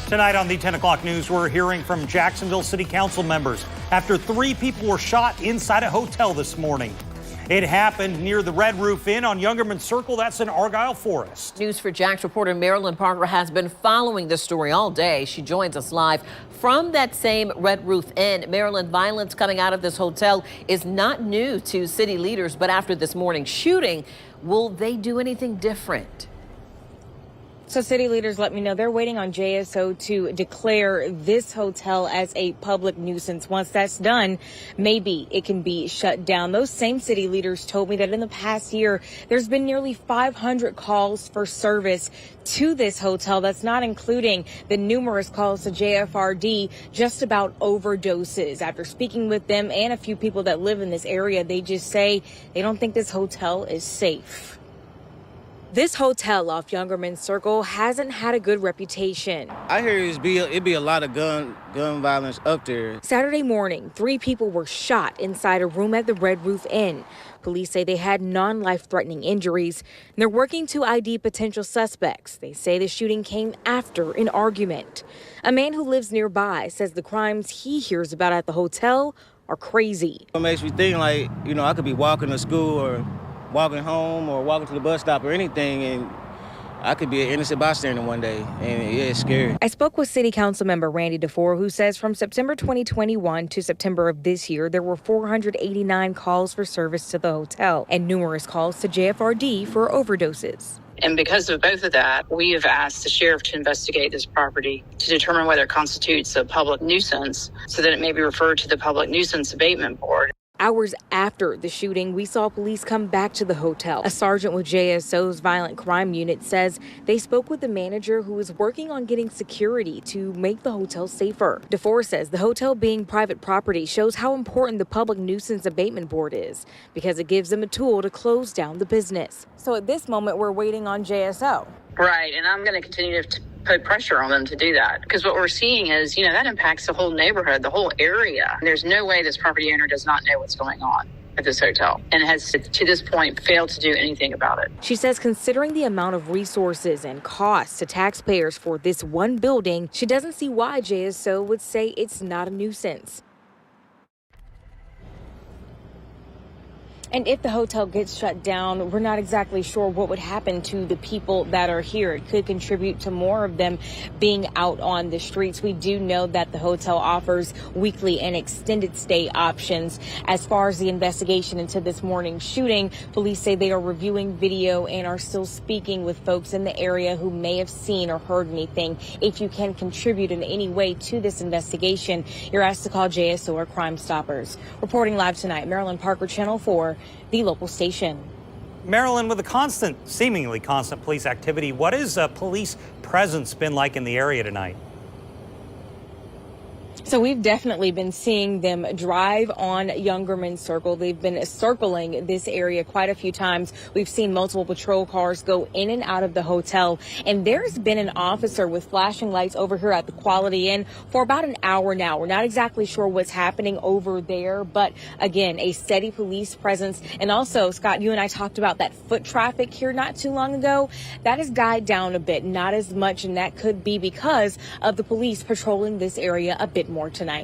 Tonight on the 10 o'clock news, we're hearing from Jacksonville City Council members after 3 people were shot inside a hotel this morning. It happened near the Red Roof Inn on Youngerman Circle. That's in Argyle Forest. News for Jax reporter Marilyn Parker has been following this story all day. She joins us live from that same Red Roof Inn. Marilyn, violence coming out of this hotel is not new to city leaders, but after this morning's shooting, will they do anything different? So city leaders let me know they're waiting on JSO to declare this hotel as a public nuisance. Once that's done, maybe it can be shut down. Those same city leaders told me that in the past year, there's been nearly 500 calls for service to this hotel. That's not including the numerous calls to JFRD just about overdoses. After speaking with them and a few people that live in this area, they just say they don't think this hotel is safe. This hotel off Youngerman Circle hasn't had a good reputation. I hear it'd be a lot of gun violence up there. Saturday morning, 3 people were shot inside a room at the Red Roof Inn. Police say they had non-life-threatening injuries, and they're working to ID potential suspects. They say the shooting came after an argument. A man who lives nearby says the crimes he hears about at the hotel are crazy. It makes me think like, I could be walking to school or walking home or walking to the bus stop or anything, and I could be an innocent bystander one day, and yeah, it's scary. I spoke with City Council member Randy DeFore, who says from September 2021 to September of this year, there were 489 calls for service to the hotel and numerous calls to JFRD for overdoses. And because of both of that, we have asked the sheriff to investigate this property to determine whether it constitutes a public nuisance so that it may be referred to the Public Nuisance Abatement Board. Hours after the shooting, we saw police come back to the hotel. A sergeant with JSO's violent crime unit says they spoke with the manager who is working on getting security to make the hotel safer. DeFore says the hotel being private property shows how important the Public Nuisance Abatement Board is because it gives them a tool to close down the business. So at this moment, we're waiting on JSO. Right, and I'm going to continue to put pressure on them to do that because what we're seeing is, that impacts the whole neighborhood, the whole area. There's no way this property owner does not know what's going on at this hotel and has to this point failed to do anything about it. She says considering the amount of resources and costs to taxpayers for this one building, she doesn't see why JSO would say it's not a nuisance. And if the hotel gets shut down, we're not exactly sure what would happen to the people that are here. It could contribute to more of them being out on the streets. We do know that the hotel offers weekly and extended stay options. As far as the investigation into this morning's shooting, police say they are reviewing video and are still speaking with folks in the area who may have seen or heard anything. If you can contribute in any way to this investigation, you're asked to call JSO or Crime Stoppers. Reporting live tonight, Marilyn Parker, Channel 4. The local station. Marilyn, with the seemingly constant police activity, what has police presence been like in the area tonight? So we've definitely been seeing them drive on Youngerman Circle. They've been circling this area quite a few times. We've seen multiple patrol cars go in and out of the hotel. And there's been an officer with flashing lights over here at the Quality Inn for about an hour now. We're not exactly sure what's happening over there, but again, a steady police presence. And also, Scott, you and I talked about that foot traffic here not too long ago. That has died down a bit, not as much, and that could be because of the police patrolling this area a bit more tonight.